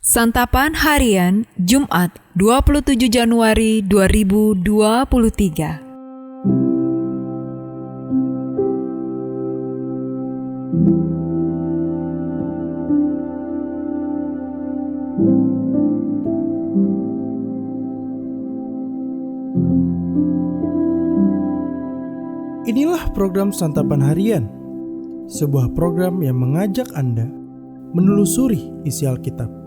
Santapan Harian Jumat 27 Januari 2023. Inilah program Santapan Harian, sebuah program yang mengajak Anda menelusuri isi Alkitab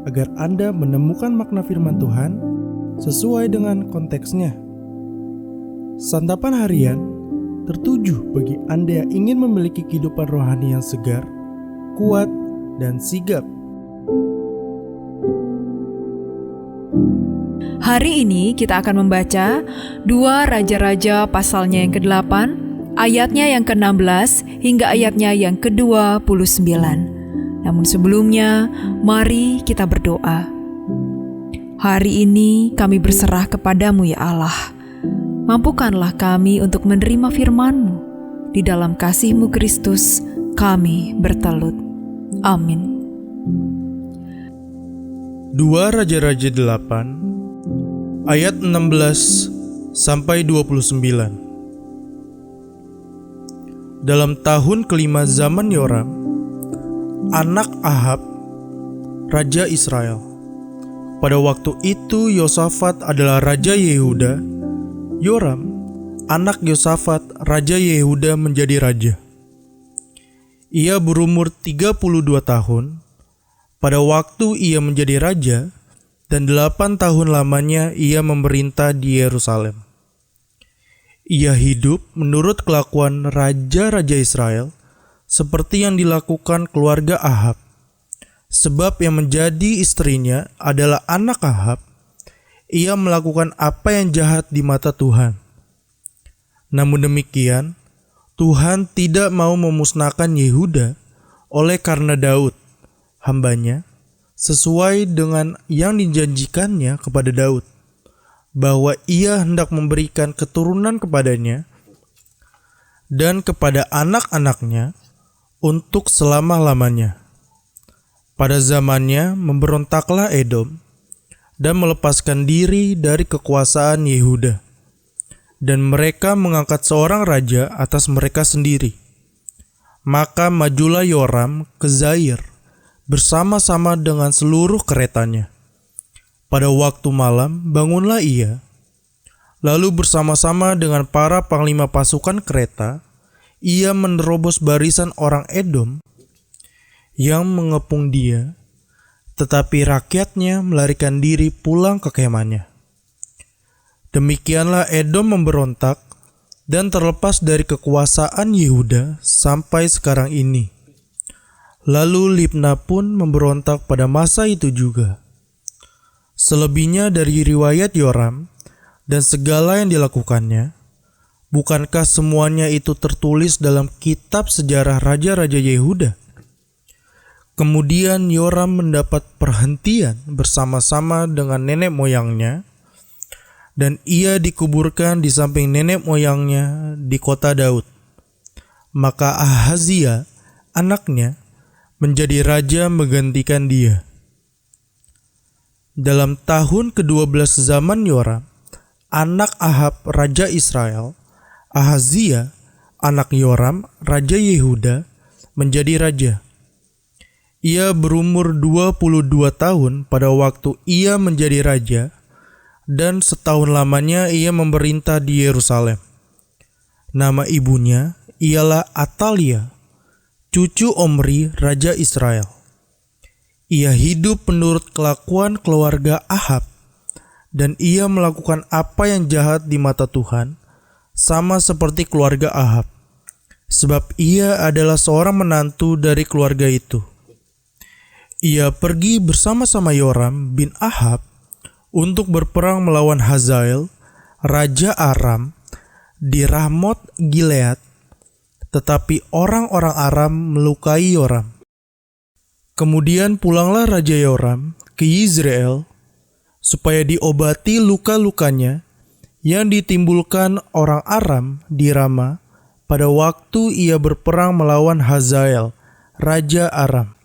agar Anda menemukan makna firman Tuhan sesuai dengan konteksnya. Santapan Harian tertuju bagi Anda yang ingin memiliki kehidupan rohani yang segar, kuat, dan sigap. Hari ini kita akan membaca 2 Raja-Raja pasalnya yang ke-8, ayatnya yang ke-16 hingga ayatnya yang ke-29. Namun sebelumnya, mari kita berdoa. Hari ini kami berserah kepadamu ya Allah. Mampukanlah kami untuk menerima firman-Mu. Di dalam kasih-Mu Kristus, kami bertelut. Amin. 2 Raja-Raja 8 ayat 16 sampai 29. Dalam tahun kelima zaman Yoram, anak Ahab, Raja Israel. Pada waktu itu Yosafat adalah Raja Yehuda. Yoram, anak Yosafat, Raja Yehuda menjadi raja. Ia berumur 32 tahun pada waktu ia menjadi raja, dan 8 tahun lamanya ia memerintah di Yerusalem. Ia hidup menurut kelakuan raja-raja Israel, seperti yang dilakukan keluarga Ahab, sebab yang menjadi istrinya adalah anak Ahab. Ia melakukan apa yang jahat di mata Tuhan. Namun demikian, Tuhan tidak mau memusnahkan Yehuda oleh karena Daud, hambanya, sesuai dengan yang dijanjikannya kepada Daud, bahwa ia hendak memberikan keturunan kepadanya dan kepada anak-anaknya untuk selama-lamanya. Pada zamannya memberontaklah Edom dan melepaskan diri dari kekuasaan Yehuda, dan mereka mengangkat seorang raja atas mereka sendiri. Maka majulah Yoram ke Zair bersama-sama dengan seluruh keretanya. Pada waktu malam bangunlah ia, lalu bersama-sama dengan para panglima pasukan kereta, ia menerobos barisan orang Edom yang mengepung dia, tetapi rakyatnya melarikan diri pulang ke kemahnya. Demikianlah Edom memberontak dan terlepas dari kekuasaan Yehuda sampai sekarang ini. Lalu Libna pun memberontak pada masa itu juga. Selebihnya dari riwayat Yoram dan segala yang dilakukannya, bukankah semuanya itu tertulis dalam kitab sejarah raja-raja Yehuda? Kemudian Yoram mendapat perhentian bersama-sama dengan nenek moyangnya, dan ia dikuburkan di samping nenek moyangnya di kota Daud. Maka Ahazia, anaknya, menjadi raja menggantikan dia. Dalam tahun ke-12 zaman Yoram, anak Ahab Raja Israel, Ahazia, anak Yoram, Raja Yehuda, menjadi raja. Ia berumur 22 tahun pada waktu ia menjadi raja, dan setahun lamanya ia memerintah di Yerusalem. Nama ibunya ialah Atalia, cucu Omri, Raja Israel. Ia hidup menurut kelakuan keluarga Ahab, dan ia melakukan apa yang jahat di mata Tuhan, sama seperti keluarga Ahab, sebab ia adalah seorang menantu dari keluarga itu. Ia pergi bersama-sama Yoram bin Ahab untuk berperang melawan Hazael, Raja Aram, di Ramot Gilead, tetapi orang-orang Aram melukai Yoram. Kemudian pulanglah Raja Yoram ke Yizreel, supaya diobati luka-lukanya yang ditimbulkan orang Aram di Rama pada waktu ia berperang melawan Hazael, Raja Aram.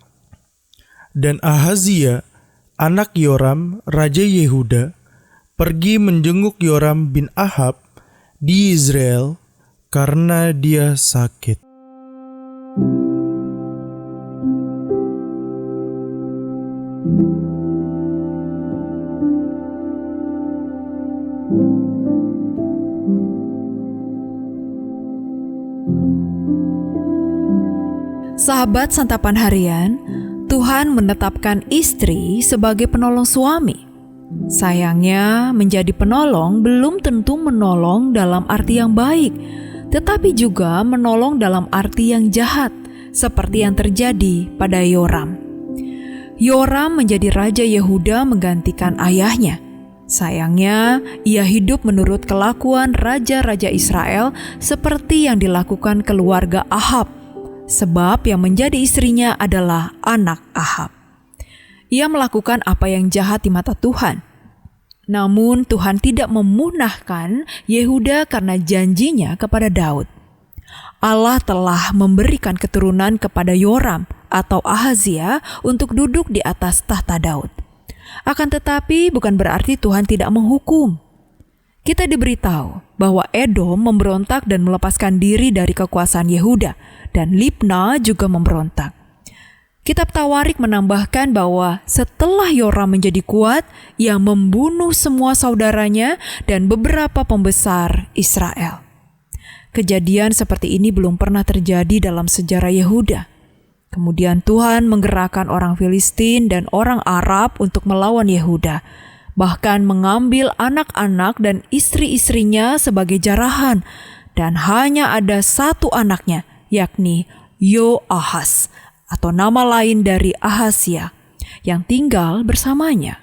Dan Ahazia, anak Yoram, Raja Yehuda, pergi menjenguk Yoram bin Ahab di Israel karena dia sakit. Sahabat santapan harian, Tuhan menetapkan istri sebagai penolong suami. Sayangnya, menjadi penolong belum tentu menolong dalam arti yang baik, tetapi juga menolong dalam arti yang jahat, seperti yang terjadi pada Yoram. Yoram menjadi Raja Yehuda menggantikan ayahnya. Sayangnya, ia hidup menurut kelakuan raja-raja Israel seperti yang dilakukan keluarga Ahab, sebab yang menjadi istrinya adalah anak Ahab. Ia melakukan apa yang jahat di mata Tuhan. Namun Tuhan tidak memunahkan Yehuda karena janjinya kepada Daud. Allah telah memberikan keturunan kepada Yoram atau Ahazia untuk duduk di atas tahta Daud. Akan tetapi bukan berarti Tuhan tidak menghukum. Kita diberitahu bahwa Edom memberontak dan melepaskan diri dari kekuasaan Yehuda, dan Libna juga memberontak. Kitab Tawarik menambahkan bahwa setelah Yoram menjadi kuat, ia membunuh semua saudaranya dan beberapa pembesar Israel. Kejadian seperti ini belum pernah terjadi dalam sejarah Yehuda. Kemudian Tuhan menggerakkan orang Filistin dan orang Arab untuk melawan Yehuda, bahkan mengambil anak-anak dan istri-istrinya sebagai jarahan, dan hanya ada satu anaknya, yakni Yoahas, atau nama lain dari Ahazia, yang tinggal bersamanya.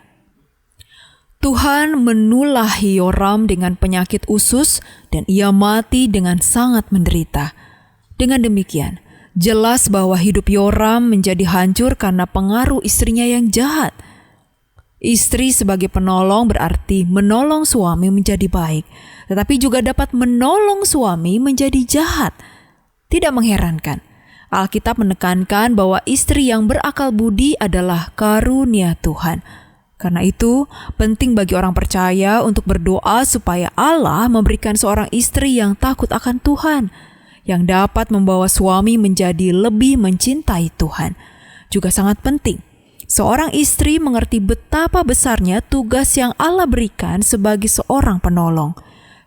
Tuhan menulahi Yoram dengan penyakit usus dan ia mati dengan sangat menderita. Dengan demikian, jelas bahwa hidup Yoram menjadi hancur karena pengaruh istrinya yang jahat. Istri sebagai penolong berarti menolong suami menjadi baik, tetapi juga dapat menolong suami menjadi jahat. Tidak mengherankan, Alkitab menekankan bahwa istri yang berakal budi adalah karunia Tuhan. Karena itu, penting bagi orang percaya untuk berdoa supaya Allah memberikan seorang istri yang takut akan Tuhan, yang dapat membawa suami menjadi lebih mencintai Tuhan. Juga sangat penting, seorang istri mengerti betapa besarnya tugas yang Allah berikan sebagai seorang penolong,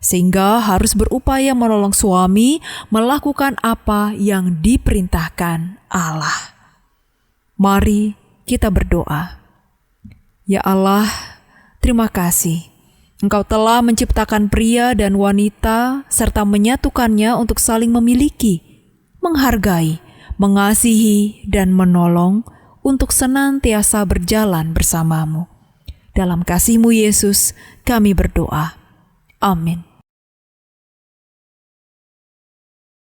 sehingga harus berupaya menolong suami melakukan apa yang diperintahkan Allah. Mari kita berdoa. Ya Allah, terima kasih. Engkau telah menciptakan pria dan wanita serta menyatukannya untuk saling memiliki, menghargai, mengasihi, dan menolong untuk senantiasa berjalan bersamamu. Dalam kasih-Mu Yesus, kami berdoa. Amin.